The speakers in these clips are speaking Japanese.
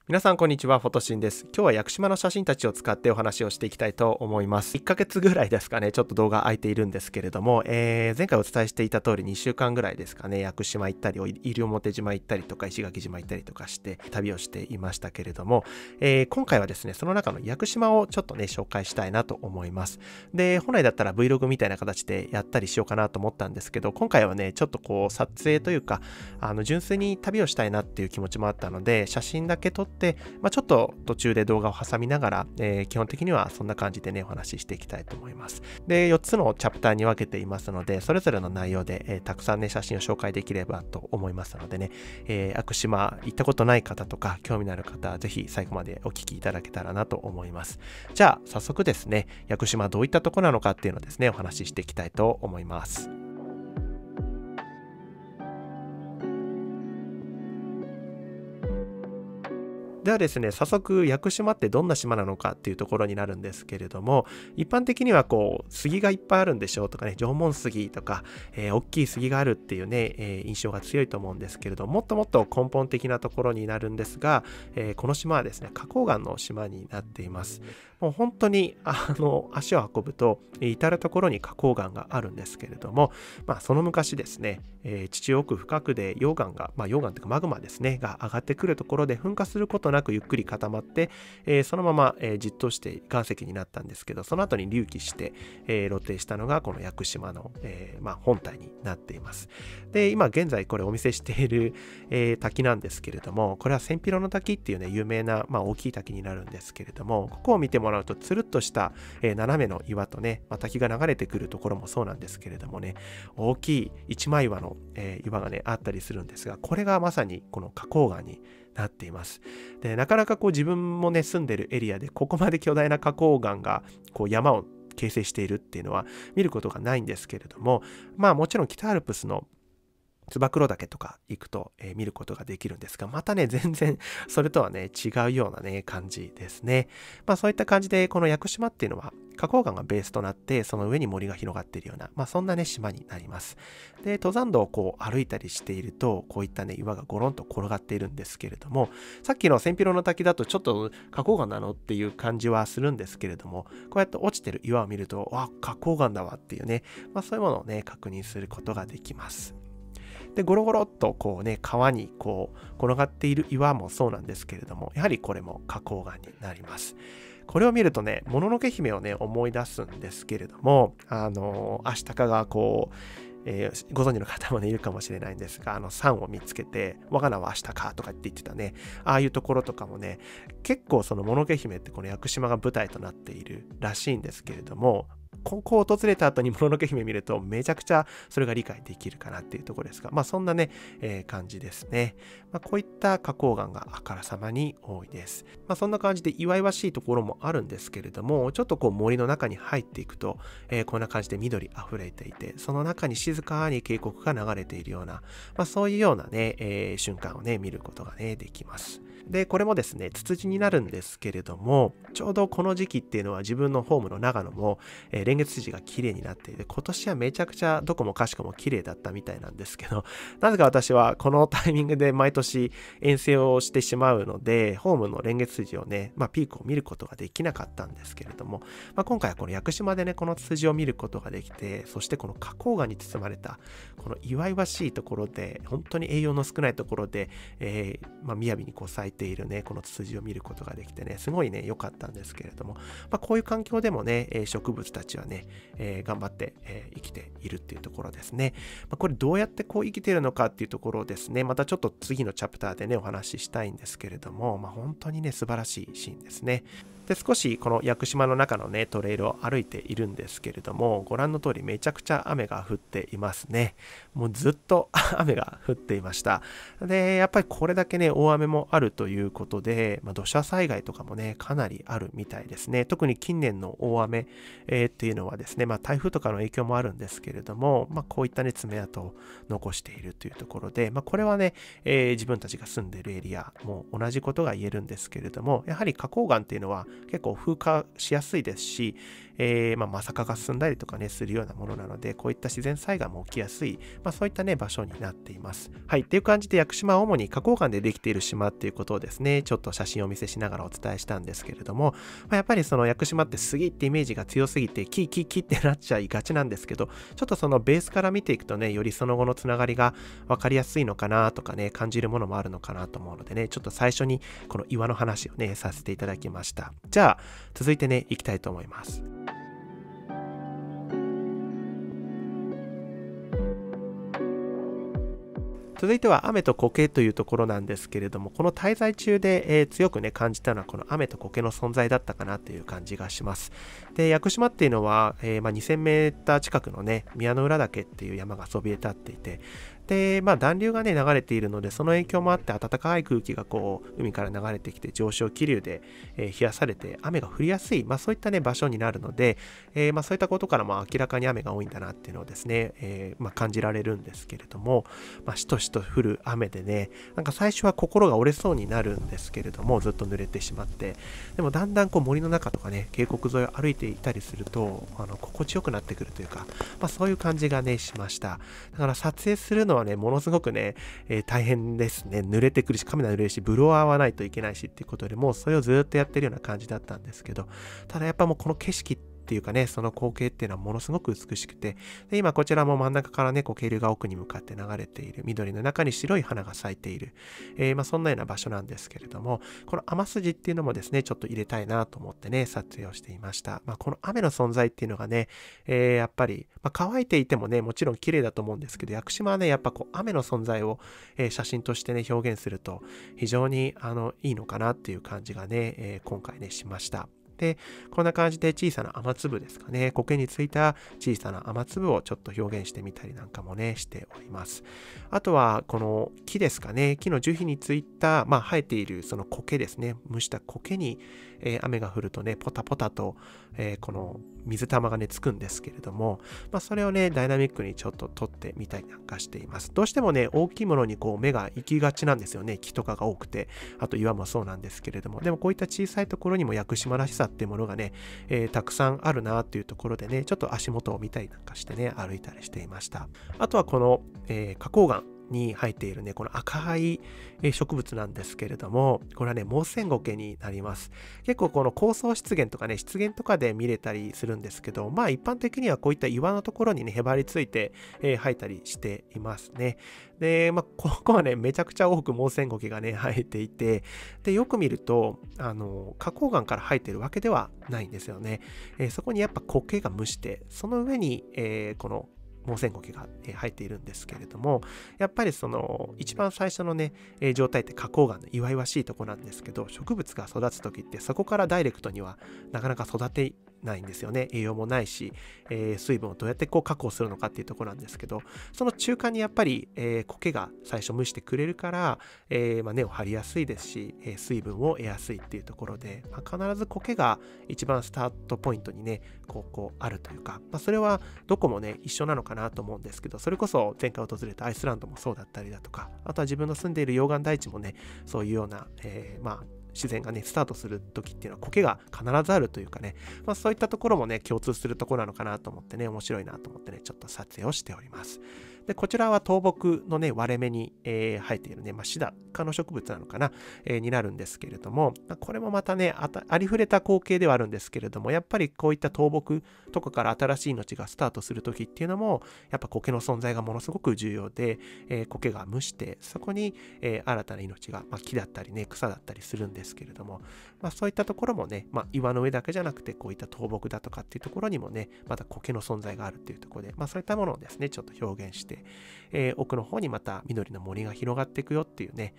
皆さんこんにちは、フォトシンです。今日は屋久島の写真たちを使ってお話をしていきたいと思います。1ヶ月ぐらいですかね、ちょっと動画空いているんですけれども、前回お伝えしていた通り2週間ぐらいですかね、屋久島行ったり、西表島行ったりとか、石垣島行ったりとかして旅をしていましたけれども、今回はですね、その中の屋久島をちょっとね、紹介したいなと思います。で、本来だったら Vlog みたいな形でやったりしようかなと思ったんですけど、今回はね、ちょっとこう撮影というか、純粋に旅をしたいなっていう気持ちもあったので、写真だけ撮って、ちょっと途中で動画を挟みながら、基本的にはそんな感じでね、お話ししていきたいと思います。で、4つのチャプターに分けていますので、それぞれの内容で、たくさんね、写真を紹介できればと思いますのでね、屋久島行ったことない方とか、興味のある方はぜひ最後までお聞きいただけたらなと思います。じゃあ、早速ですね、屋久島どういったところなのかっていうのをですね、お話ししていきたいと思います。ではですね、早速、屋久島ってどんな島なのかっていうところになるんですけれども、一般的にはこう、杉がいっぱいあるんでしょうとかね、縄文杉とか、大きい杉があるっていうね、印象が強いと思うんですけれども、もっともっと根本的なところになるんですが、この島はですね、花崗岩の島になっています。もう本当に、足を運ぶと、至るところに花崗岩があるんですけれども、その昔ですね、地中奥深くで溶岩が、溶岩というかマグマですね、が上がってくるところで噴火することなくゆっくり固まって、そのまま、じっとして岩石になったんですけど、その後に隆起して、露呈したのがこの屋久島の、本体になっています。で、今現在これお見せしている、滝なんですけれども、これは千尋の滝っていうね、有名な、大きい滝になるんですけれども、ここを見てもらうとつるっとした、斜めの岩とね、滝が流れてくるところもそうなんですけれどもね、大きい一枚岩の、岩がね、あったりするんですが、これがまさにこの花崗岩になっています。で、なかなかこう自分もね、住んでるエリアでここまで巨大な花崗岩がこう山を形成しているっていうのは見ることがないんですけれども、もちろん北アルプスの燕岳とか行くと、見ることができるんですが、またね、全然それとはね、違うようなね、感じですね。そういった感じで、この屋久島っていうのは、花崗岩がベースとなって、その上に森が広がっているような、そんなね、島になります。で、登山道をこう歩いたりしていると、こういったね、岩がゴロンと転がっているんですけれども、さっきの千尋の滝だとちょっと花崗岩なのっていう感じはするんですけれども、こうやって落ちてる岩を見ると、花崗岩だわっていうね、そういうものをね、確認することができます。で、ゴロゴロっとこうね、川にこう転がっている岩もそうなんですけれども、やはりこれも花崗岩になります。これを見るとね、もののけ姫をね、思い出すんですけれども、アシタカがこう、ご存知の方もね、いるかもしれないんですが、サンを見つけて、我が名はアシタカとかって言ってたね、ああいうところとかもね、結構そのもののけ姫ってこの屋久島が舞台となっているらしいんですけれども、ここを訪れた後にもののけ姫見るとめちゃくちゃそれが理解できるかなっていうところですが、そんなね、感じですね。こういった花崗岩があからさまに多いです。そんな感じで祝々しいところもあるんですけれども、ちょっとこう森の中に入っていくと、こんな感じで緑あふれていて、その中に静かに渓谷が流れているような、そういうようなね、瞬間をね、見ることがね、できます。で、これもですね、ツツジになるんですけれども、ちょうどこの時期っていうのは自分のホームの長野も、レンゲツツジが綺麗になっていて、今年はめちゃくちゃどこもかしこも綺麗だったみたいなんですけど、なぜか私はこのタイミングで毎年遠征をしてしまうので、ホームのレンゲツツジをね、ピークを見ることができなかったんですけれども、今回はこの屋久島でね、このツツジを見ることができて、そしてこの花崗岩に包まれた、この祝々しいところで、本当に栄養の少ないところで、雅にこう咲いているね、このツツジを見ることができてね、すごいね、良かったんですけれども、こういう環境でもね、植物たちはね、頑張って、生きているっていうところですね。これどうやってこう生きているのかっていうところをですね、またちょっと次のチャプターでね、お話ししたいんですけれども、本当にね、素晴らしいシーンですね。で、少しこの屋久島の中のね、トレイルを歩いているんですけれども、ご覧の通りめちゃくちゃ雨が降っていますね。もうずっと雨が降っていました。で、やっぱりこれだけね、大雨もあるということで、土砂災害とかもね、かなりあるみたいですね。特に近年の大雨、っていうのはですね、台風とかの影響もあるんですけれども、こういったね、爪痕を残しているというところで、これはね、自分たちが住んでいるエリアも同じことが言えるんですけれども、やはり花崗岩っていうのは結構風化しやすいですし、マサカが進んだりとかね、するようなものなので、こういった自然災害も起きやすい、そういったね、場所になっています。はい。っていう感じで、屋久島は主に花崗岩でできている島っていうことをですね、ちょっと写真をお見せしながらお伝えしたんですけれども、やっぱりその屋久島って杉ってイメージが強すぎて、キーってなっちゃいがちなんですけど、ちょっとそのベースから見ていくとね、よりその後のつながりが分かりやすいのかなとかね、感じるものもあるのかなと思うのでね、ちょっと最初にこの岩の話をね、させていただきました。じゃあ、続いてね、行きたいと思います。続いては雨と苔というところなんですけれども、この滞在中で、強くね感じたのはこの雨と苔の存在だったかなという感じがします。で、屋久島っていうのは、2000メーター近くのね、宮之浦岳っていう山がそびえ立っていて、で、暖流がね流れているので、その影響もあって暖かい空気がこう海から流れてきて上昇気流で、冷やされて雨が降りやすい、そういったね場所になるので、そういったことからも明らかに雨が多いんだなっていうのをですね、感じられるんですけれども、しとしと降る雨でね、なんか最初は心が折れそうになるんですけれども、ずっと濡れてしまって、でもだんだんこう森の中とかね、渓谷沿いを歩いていたりすると、心地よくなってくるというか、そういう感じがねしました。だから撮影するのはね、ものすごくね、大変ですね。濡れてくるし、カメラ濡れるし、ブロワーはないといけないしっていうことで、もうそれをずっとやってるような感じだったんですけど、ただやっぱもうこの景色っていうかね、その光景っていうのはものすごく美しくて、で今こちらも真ん中からね、こう渓流が奥に向かって流れている、緑の中に白い花が咲いている、そんなような場所なんですけれども、この雨筋っていうのもですね、ちょっと入れたいなと思ってね、撮影をしていました。この雨の存在っていうのがね、やっぱり、乾いていてもね、もちろん綺麗だと思うんですけど、屋久島はね、やっぱこう雨の存在を、写真としてね、表現すると非常にいいのかなっていう感じがね、今回ね、しました。で、こんな感じで小さな雨粒ですかね、苔についた小さな雨粒をちょっと表現してみたりなんかもね、しております。あとは、この木ですかね、木の樹皮についた、生えているその苔ですね、蒸した苔に、雨が降るとね、ポタポタと、この水玉がね、つくんですけれども、それをね、ダイナミックにちょっと撮ってみたりなんかしています。どうしてもね、大きいものにこう目が行きがちなんですよね。木とかが多くて、あと岩もそうなんですけれども、でもこういった小さいところにも屋久島らしさっていうものがね、たくさんあるなっていうところでね、ちょっと足元を見たりなんかしてね、歩いたりしていました。あとはこの、花崗岩に生えているね、この赤い植物なんですけれども、これはね、モウセンゴケになります。結構この高層湿原とかね、湿原とかで見れたりするんですけど、一般的にはこういった岩のところにね、へばりついて、生えたりしていますね。で、ここはね、めちゃくちゃ多くモウセンゴケがね、生えていて、で、よく見ると、花崗岩から生えているわけではないんですよね。そこにやっぱ苔が蒸して、その上に、このモウセンゴケが生えているんですけれども、やっぱりその一番最初のね、状態って花崗岩の祝々しいとこなんですけど、植物が育つ時ってそこからダイレクトにはなかなか育てないんですよね。栄養もないし、水分をどうやってこう確保するのかっていうところなんですけど、その中間にやっぱり、苔が最初蒸してくれるから、根を張りやすいですし、水分を得やすいっていうところで、必ず苔が一番スタートポイントにね、こうあるというか、それはどこもね一緒なのかなと思うんですけど、それこそ前回訪れたアイスランドもそうだったりだとか、あとは自分の住んでいる溶岩台地もね、そういうような、自然がねスタートする時っていうのは苔が必ずあるというかね、そういったところもね共通するところなのかなと思ってね、面白いなと思ってね、ちょっと撮影をしております。で、こちらは倒木のね割れ目に、生えているね、シダ科の植物なのかな、になるんですけれども、これもまたねありふれた光景ではあるんですけれども、やっぱりこういった倒木とかから新しい命がスタートする時っていうのも、やっぱ苔の存在がものすごく重要で、苔が蒸してそこに、新たな命が、木だったりね草だったりするんですけれども、そういったところもね、岩の上だけじゃなくてこういった倒木だとかっていうところにもね、また苔の存在があるっていうところで、そういったものをですねちょっと表現して、奥の方にまた緑の森が広がっていくよっていうね、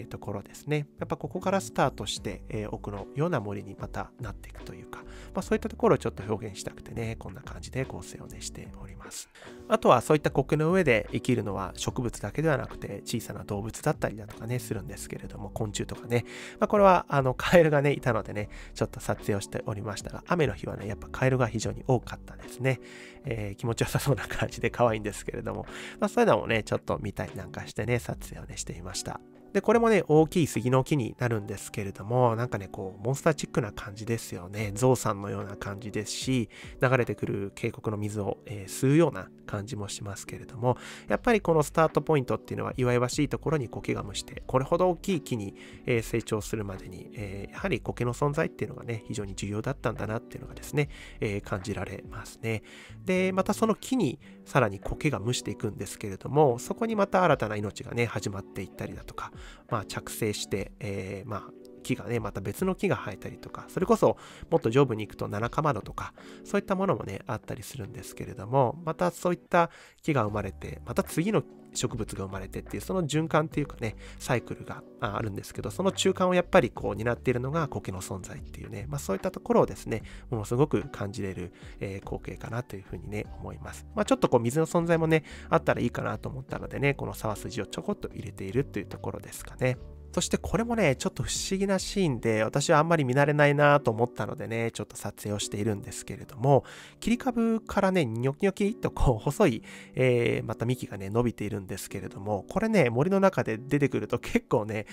ところですね。やっぱここからスタートして、奥のような森にまたなっていくというか、そういったところをちょっと表現したくてね、こんな感じで構成をねしております。あとはそういった苔の上で生きるのは植物だけではなくて小さな動物だったりだとかねするんですけれども、昆虫とかね、これはカエルがねいたのでね、ちょっと撮影をしておりましたが、雨の日はねやっぱカエルが非常に多かったですね。気持ちよさそうな感じで可愛いんですけれども、そういうのもねちょっと見たりなんかしてね、撮影をねしてみました。で、これもね、大きい杉の木になるんですけれども、なんかね、こう、モンスターチックな感じですよね。ゾウさんのような感じですし、流れてくる渓谷の水を、吸うような感じもしますけれども、やっぱりこのスタートポイントっていうのは、祝々しいところに苔が蒸して、これほど大きい木に、成長するまでに、やはり苔の存在っていうのがね、非常に重要だったんだなっていうのがですね、感じられますね。で、またその木にさらに苔が蒸していくんですけれども、そこにまた新たな命がね、始まっていったりだとか、着生して、木がね、また別の木が生えたりとか、それこそもっと上部に行くと七かまどとか、そういったものもね、あったりするんですけれども、またそういった木が生まれて、また次の植物が生まれてっていう、その循環っていうかね、サイクルがあるんですけど、その中間をやっぱりこう担っているのが苔の存在っていうね、そういったところをですね、ものすごく感じれる、光景かなというふうにね、思います。ちょっとこう水の存在もね、あったらいいかなと思ったのでね、この沢筋をちょこっと入れているというところですかね。そしてこれもね、ちょっと不思議なシーンで、私はあんまり見慣れないなと思ったのでね、ちょっと撮影をしているんですけれども、切り株からね、ニョキニョキっとこう細い、また幹がね、伸びているんですけれども、これね、森の中で出てくると結構ね、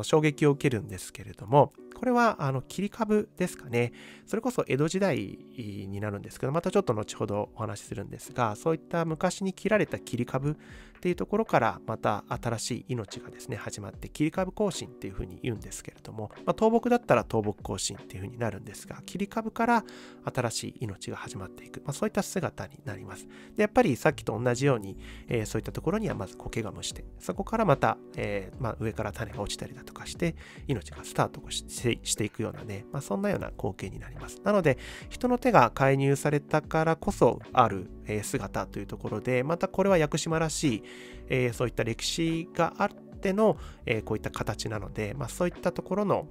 衝撃を受けるんですけれども、これは切り株ですかね。それこそ江戸時代になるんですけど、またちょっと後ほどお話しするんですが、そういった昔に切られた切り株っていうところからまた新しい命がですね、始まって切り株更新っていうふうに言うんですけれども、倒木だったら倒木更新っていうふうになるんですが、切り株から新しい命が始まっていく、そういった姿になります。で、やっぱりさっきと同じように、そういったところにはまず苔が蒸して、そこからまた、上から種が落ちたりだとかして、命がスタートしていくようなね、そんなような光景になります。なので、人の手が介入されたからこそある、姿というところで、またこれは屋久島らしい、そういった歴史があっての、こういった形なので、そういったところの、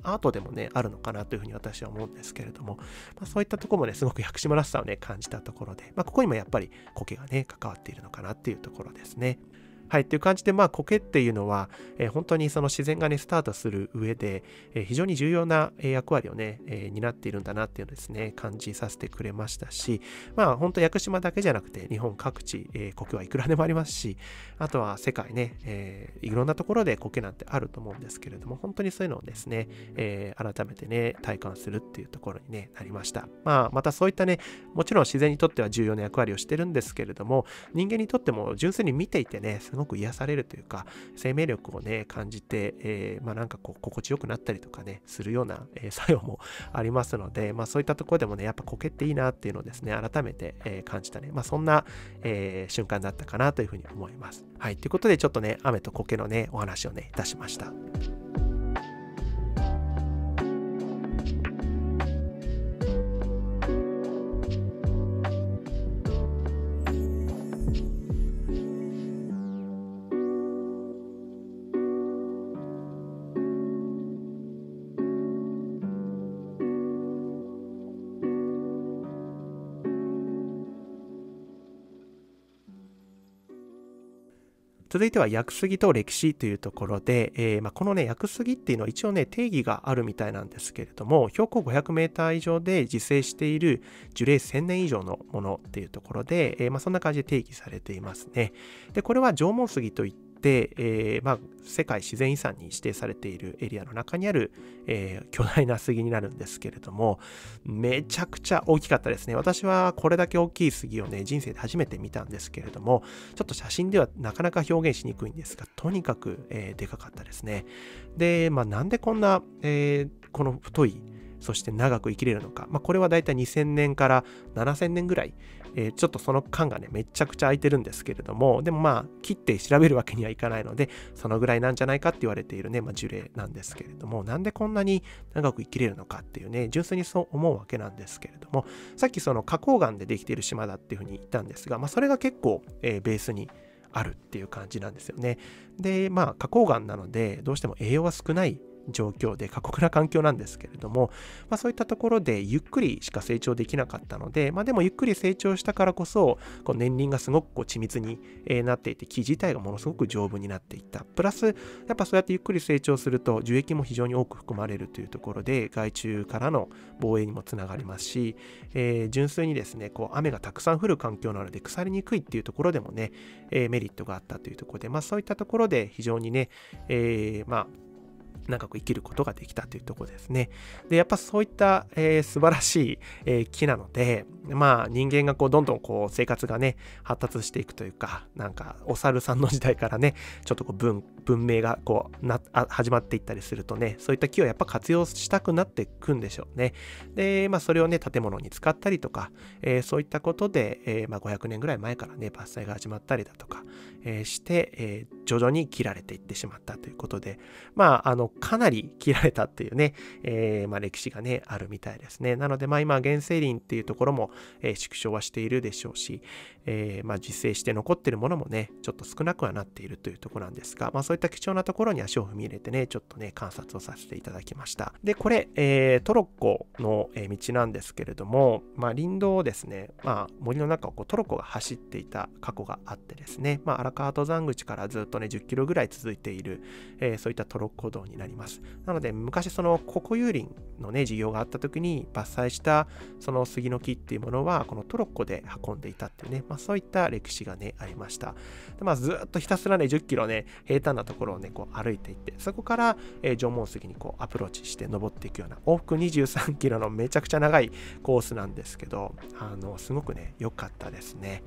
アートでもね、あるのかなというふうに私は思うんですけれども、そういったところもね、すごく屋久島らしさをね、感じたところで、ここにもやっぱり苔がね、関わっているのかなっていうところですね。はい、っていう感じで、苔っていうのは、本当にその自然がね、スタートする上で、非常に重要な役割をね、担っているんだなっていうのをですね、感じさせてくれましたし、本当屋久島だけじゃなくて、日本各地、苔はいくらでもありますし、あとは世界ね、いろんなところで苔なんてあると思うんですけれども、本当にそういうのをですね、改めてね、体感するっていうところに、ね、なりました。またそういったね、もちろん自然にとっては重要な役割をしてるんですけれども、人間にとっても純粋に見ていてね、すごく癒されるというか、生命力をね、感じて、なんかこう、心地よくなったりとかね、するような、作用もありますので、そういったところでもね、やっぱ苔っていいなっていうのをですね、改めて、感じたね、そんな、瞬間だったかなというふうに思います。はい、ということでちょっとね、雨と苔のね、お話をね、いたしました。続いては屋久杉と歴史というところで、このね、屋久杉っていうのは一応ね、定義があるみたいなんですけれども、標高500メーター以上で自生している樹齢1000年以上のものっていうところで、そんな感じで定義されていますね。で、これは縄文杉といって、世界自然遺産に指定されているエリアの中にある、巨大な杉になるんですけれども、めちゃくちゃ大きかったですね。私はこれだけ大きい杉をね、人生で初めて見たんですけれども、ちょっと写真ではなかなか表現しにくいんですが、とにかく、でかかったですね。で、なんでこんな、この太い、そして長く生きれるのか。これはだいたい2000年から7000年ぐらい、ちょっとその間がね、めちゃくちゃ空いてるんですけれども、でも切って調べるわけにはいかないので、そのぐらいなんじゃないかって言われているね、樹齢なんですけれども、なんでこんなに長く生きれるのかっていうね、純粋にそう思うわけなんですけれども、さっきその花崗岩でできている島だっていうふうに言ったんですが、それが結構、ベースにあるっていう感じなんですよね。で、花崗岩なので、どうしても栄養は少ない状況で過酷な環境なんですけれども、そういったところでゆっくりしか成長できなかったので、でもゆっくり成長したからこそ年輪がすごく緻密になっていて、木自体がものすごく丈夫になっていった。プラスやっぱそうやってゆっくり成長すると樹液も非常に多く含まれるというところで、害虫からの防衛にもつながりますし、純粋にですね雨がたくさん降る環境なので腐りにくいっていうところでもね、メリットがあったというところで、そういったところで非常にね、長く生きることができたというところですね。で、やっぱそういった、素晴らしい、木なので、人間がどんどん生活がね、発達していくというか、お猿さんの時代からね、ちょっと文明が始まっていったりするとね、そういった木をやっぱ活用したくなっていくんでしょうね。で、それをね、建物に使ったりとか、そういったことで、500年ぐらい前からね、伐採が始まったりだとか、して、徐々に切られていってしまったということで、かなり切られたっていうね、歴史がね、あるみたいですね。なので、今、原生林っていうところも、縮小はしているでしょうし、自生して残っているものもね、ちょっと少なくはなっているというところなんですが、そういった貴重なところに足を踏み入れてね、ちょっとね、観察をさせていただきました。で、これ、トロッコの道なんですけれども、林道をですね、森の中をトロッコが走っていた過去があってですね、荒川登山口からずっとね、10キロぐらい続いている、そういったトロッコ道になります。なので、昔その国有林のね、事業があった時に伐採したその杉の木っていうものは、このトロッコで運んでいたっていうね、そういった歴史がね、ありました。でずっとひたすらね、10キロね、平坦なところをね、歩いていって、そこから、縄文杉にアプローチして登っていくような、往復23キロのめちゃくちゃ長いコースなんですけど、すごくね、良かったですね。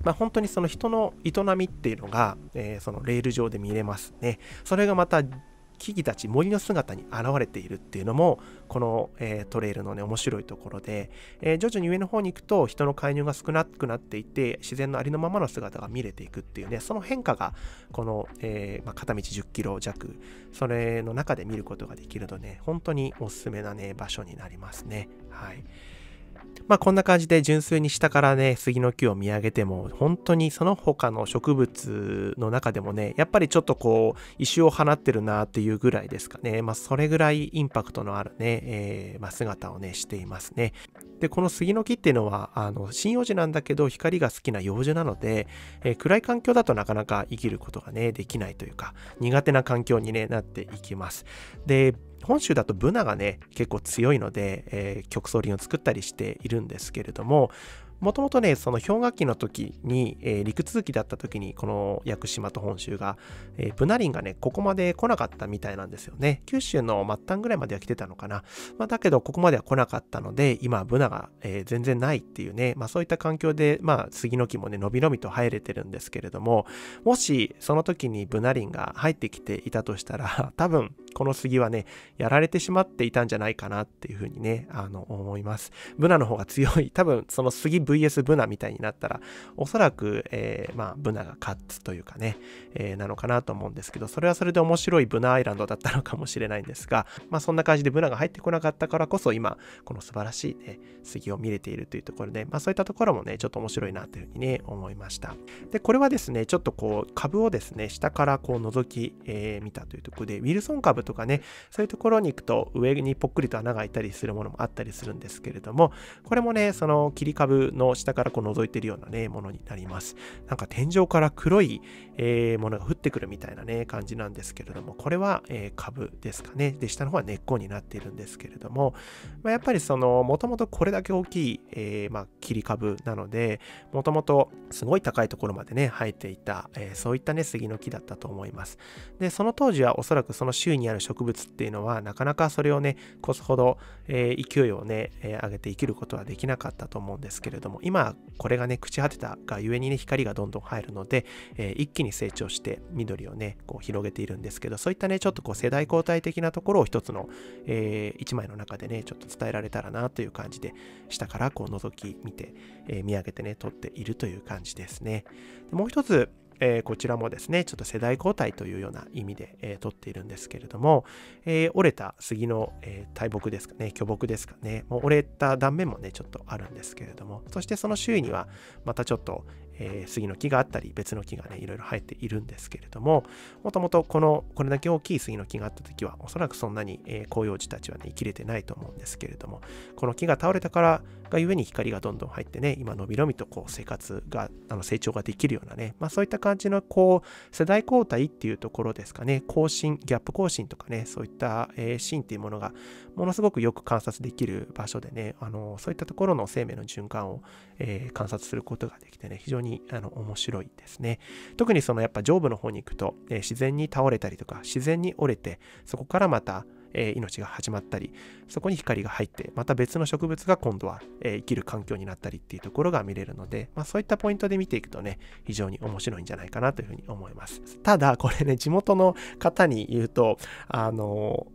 本当にその人の営みっていうのが、そのレール上で見れますね。それがまた木々たち森の姿に現れているっていうのもこの、トレイルのね面白いところで、徐々に上の方に行くと人の介入が少なくなっていて自然のありのままの姿が見れていくっていうね、その変化がこの、片道10キロ弱それの中で見ることができるので、本当におすすめなね場所になりますね。はい。こんな感じで純粋に下からね、杉の木を見上げても、本当にその他の植物の中でもね、やっぱりちょっと異臭を放ってるなっていうぐらいですかね。それぐらいインパクトのあるね、姿をね、していますね。で、この杉の木っていうのは、針葉樹なんだけど、光が好きな葉樹なので、暗い環境だとなかなか生きることがね、できないというか、苦手な環境に、ね、なっていきます。で、本州だとブナがね結構強いので、極草林を作ったりしているんですけれども、もともとねその氷河期の時に、陸続きだった時にこの屋久島と本州が、ブナ林がねここまで来なかったみたいなんですよね。九州の末端ぐらいまでは来てたのかな、だけどここまでは来なかったので今ブナが、全然ないっていうね、そういった環境で杉の木もね伸び伸びと生えれてるんですけれども、もしその時にブナ林が入ってきていたとしたら多分この杉はねやられてしまっていたんじゃないかなっていうふうにね思います。ブナの方が強い、多分その杉 VS ブナみたいになったらおそらく、ブナが勝つというかね、なのかなと思うんですけど、それはそれで面白いブナアイランドだったのかもしれないんですが、そんな感じでブナが入ってこなかったからこそ今この素晴らしいね杉を見れているというところで、そういったところもねちょっと面白いなというふうにね思いました。でこれはですねちょっと株をですね下から覗き、見たというところで、ウィルソン株とかねそういうところに行くと上にぽっくりと穴が開いたりするものもあったりするんですけれども、これもねその切り株の下から覗いているようなねものになります。なんか天井から黒い、ものが降ってくるみたいなね感じなんですけれども、これは、株ですかね。で下の方は根っこになっているんですけれども、やっぱりそのもともとこれだけ大きい、切り株なので、もともとすごい高いところまでね生えていた、そういったね杉の木だったと思います。でその当時はおそらくその周囲にある植物っていうのはなかなかそれをね越すほど、勢いをね、上げて生きることはできなかったと思うんですけれども、今これがね朽ち果てたがゆえにね光がどんどん入るので、一気に成長して緑をね広げているんですけど、そういったねちょっと世代交代的なところを一つの、一枚の中でねちょっと伝えられたらなという感じで、下から覗き見て、見上げてね撮っているという感じですね。でもう一つこちらもですねちょっと世代交代というような意味で、取っているんですけれども、折れた杉の、大木ですかね、巨木ですかね、もう折れた断面もねちょっとあるんですけれども、そしてその周囲にはまたちょっと、杉の木があったり、別の木がね、いろいろ生えているんですけれども、もともとこれだけ大きい杉の木があった時は、おそらくそんなに、広葉樹たちはね、生きれてないと思うんですけれども、この木が倒れたからがゆえに光がどんどん入ってね、今のびのびとこう生活が、成長ができるようなね、そういった感じのこう、世代交代っていうところですかね、ギャップ更新とかね、そういった、シーンっていうものが、ものすごくよく観察できる場所でね、そういったところの生命の循環を、観察することができてね、非常に面白いですね。特にそのやっぱ上部の方に行くと、自然に倒れたりとか、自然に折れて、そこからまた、命が始まったり、そこに光が入って、また別の植物が今度は、生きる環境になったりっていうところが見れるので、そういったポイントで見ていくとね、非常に面白いんじゃないかなというふうに思います。ただ、これね、地元の方に言うと、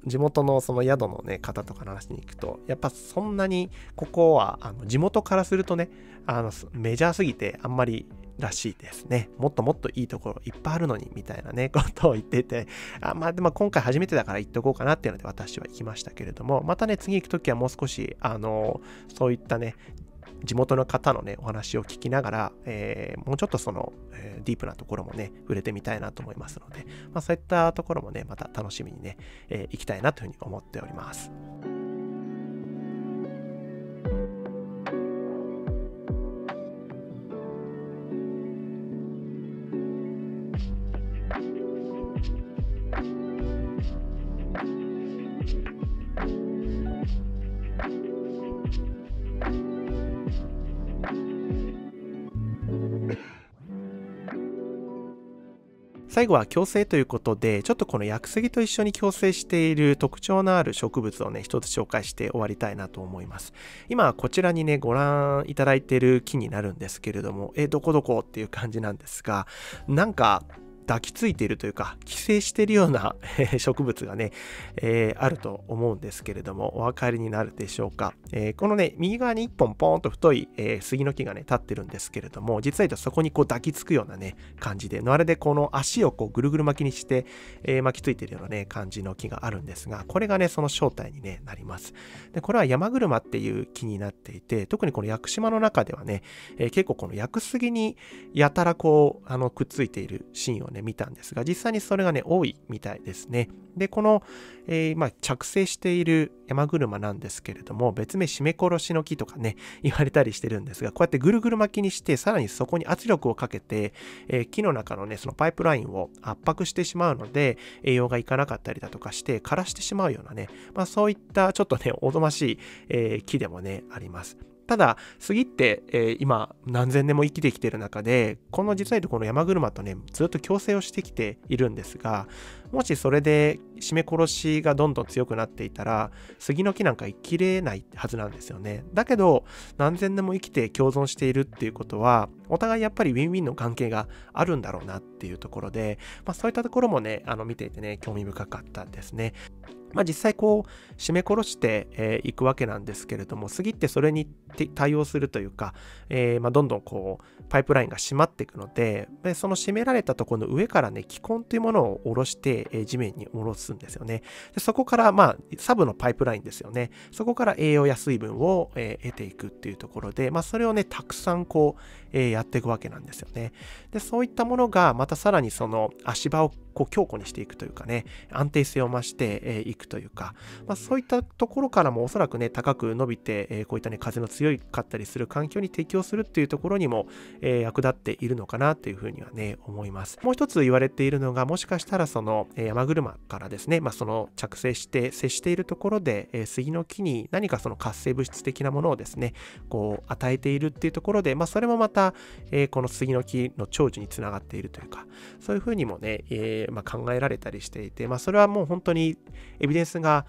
地元のその宿のね、方とかの話に行くと、やっぱそんなに、ここは、地元からするとね、メジャーすぎてあんまりらしいですね。もっともっといいところいっぱいあるのにみたいなねことを言ってて、でも今回初めてだから行っとこうかなっていうので私は行きましたけれども、またね次行くときはもう少しそういったね地元の方のねお話を聞きながら、もうちょっとその、ディープなところもね触れてみたいなと思いますので、そういったところもねまた楽しみにね、行きたいなというふうに思っております。最後は共生ということで、ちょっとこの屋久杉と一緒に共生している特徴のある植物をね、一つ紹介して終わりたいなと思います。今こちらにね、ご覧いただいている木になるんですけれども、どこどこっていう感じなんですが、なんか抱きついているというか寄生しているような植物がね、あると思うんですけれども、お分かりになるでしょうか。このね右側に一本ポーンと太い、杉の木がね立ってるんですけれども、実は言うとそこにこう抱きつくようなね感じで、あれでこの足をこうぐるぐる巻きにして、巻きついているようなね感じの木があるんですが、これがねその正体に、ね、なります。でこれは山車っていう木になっていて、特にこの屋久島の中ではね、結構この屋久杉にやたらこうくっついているシーンをね見たんですが、実際にそれがね多いみたいですね。でこの、着生している山車なんですけれども、別名締め殺しの木とかね言われたりしてるんですが、こうやってぐるぐる巻きにして、さらにそこに圧力をかけて、木の中のねそのパイプラインを圧迫してしまうので、栄養がいかなかったりだとかして枯らしてしまうようなね、そういったちょっとねおぞましい、木でもねあります。ただ杉って、今何千年も生きてきている中で、この実はこの山車とねずっと共生をしてきているんですが、もしそれで締め殺しがどんどん強くなっていたら、杉の木なんか生きれないはずなんですよね。だけど何千年も生きて共存しているっていうことは、お互いやっぱりウィンウィンの関係があるんだろうなっていうところで、そういったところもね見ていてね興味深かったですね。実際こう締め殺していくわけなんですけれども、杉ってそれに対応するというか、どんどんこうパイプラインが締まっていくので、その締められたところの上からね気根というものを下ろして、地面に下ろすんですよね。でそこからサブのパイプラインですよね。そこから栄養や水分を、得ていくっていうところで、それをねたくさんこう、やっていくわけなんですよね。でそういったものがまたさらにその足場をこう強固にしていくというかね、安定性を増していくというか、そういったところからもおそらくね高く伸びて、こういったね風の強かったりする環境に適応するっていうところにも、役立っているのかなというふうにはね思います。もう一つ言われているのが、もしかしたらその、山車からですね、その着生して接しているところで、杉の木に何かその活性物質的なものをですねこう与えているっていうところで、それもまた、この杉の木の長寿につながっているというか、そういうふうにもね、考えられたりしていて、それはもう本当にエビデンスが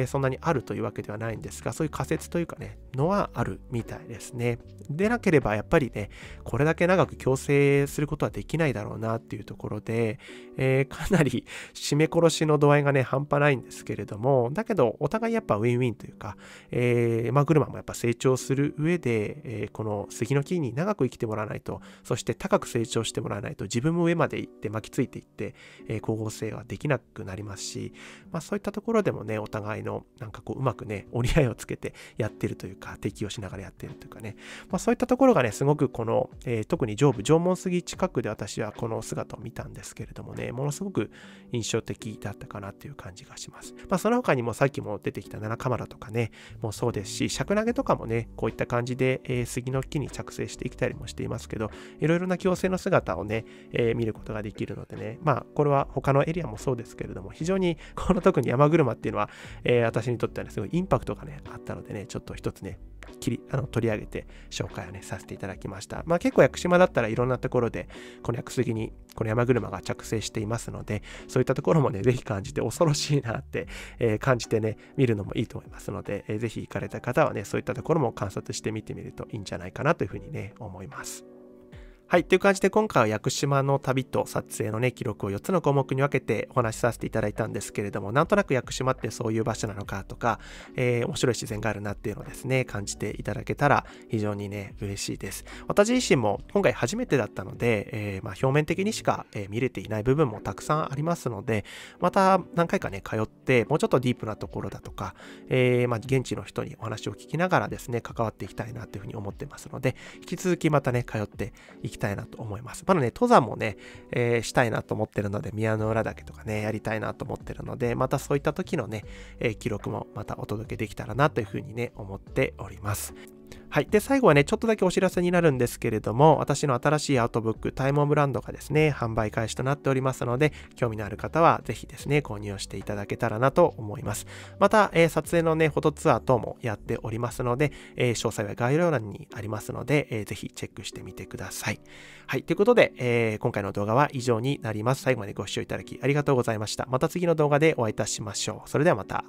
そんなにあるというわけではないんですが、そういう仮説というかねのはあるみたいですね。でなければやっぱりねこれだけ長く共生することはできないだろうなっていうところで、かなり締め殺しの度合いがね半端ないんですけれども、だけどお互いやっぱウィンウィンというか、車もやっぱ成長する上で、この杉の木に長く生きてもらわないと、そして高く成長してもらわないと、自分も上まで行って巻きついていって、光合成はできなくなりますし、そういったところでもねお互互いのなんかこううまくね、折り合いをつけてやってるというか、適応しながらやってるというかね、そういったところがね、すごくこの、特に縄文杉近くで私はこの姿を見たんですけれどもね、ものすごく印象的だったかなっていう感じがします。その他にもさっきも出てきた七カマラとかね、もうそうですし、シャクナゲとかもね、こういった感じで、杉の木に着生してきたりもしていますけど、いろいろな共生の姿をね、見ることができるのでね、これは他のエリアもそうですけれども、非常にこの特に山車っていうのは、私にとってはね、すごいインパクトがね、あったのでね、ちょっと一つね、取り上げて紹介をね、させていただきました。結構屋久島だったらいろんなところで、この屋久杉にこの山車が着生していますので、そういったところもね、ぜひ感じて恐ろしいなって、感じてね、見るのもいいと思いますので、ぜひ行かれた方はね、そういったところも観察してみてみるといいんじゃないかなというふうにね、思います。はい。という感じで今回は屋久島の旅と撮影のね、記録を4つの項目に分けてお話しさせていただいたんですけれども、なんとなく屋久島ってそういう場所なのかとか、面白い自然があるなっていうのをですね、感じていただけたら非常にね、嬉しいです。私自身も今回初めてだったので、表面的にしか、見れていない部分もたくさんありますので、また何回かね、通って、もうちょっとディープなところだとか、現地の人にお話を聞きながらですね、関わっていきたいなというふうに思ってますので、引き続きまたね、通っていきたいなと思います。まだね、登山もね、したいなと思ってるので、宮之浦岳とかね、やりたいなと思ってるので、またそういった時のね、記録もまたお届けできたらなというふうにね、思っております。はい。で、最後はね、ちょっとだけお知らせになるんですけれども、私の新しいアウトブック、タイムオブランドがですね、販売開始となっておりますので、興味のある方はぜひですね、購入をしていただけたらなと思います。また、撮影のね、フォトツアー等もやっておりますので、詳細は概要欄にありますので、ぜひチェックしてみてください。はい。ということで、今回の動画は以上になります。最後までご視聴いただきありがとうございました。また次の動画でお会いいたしましょう。それではまた。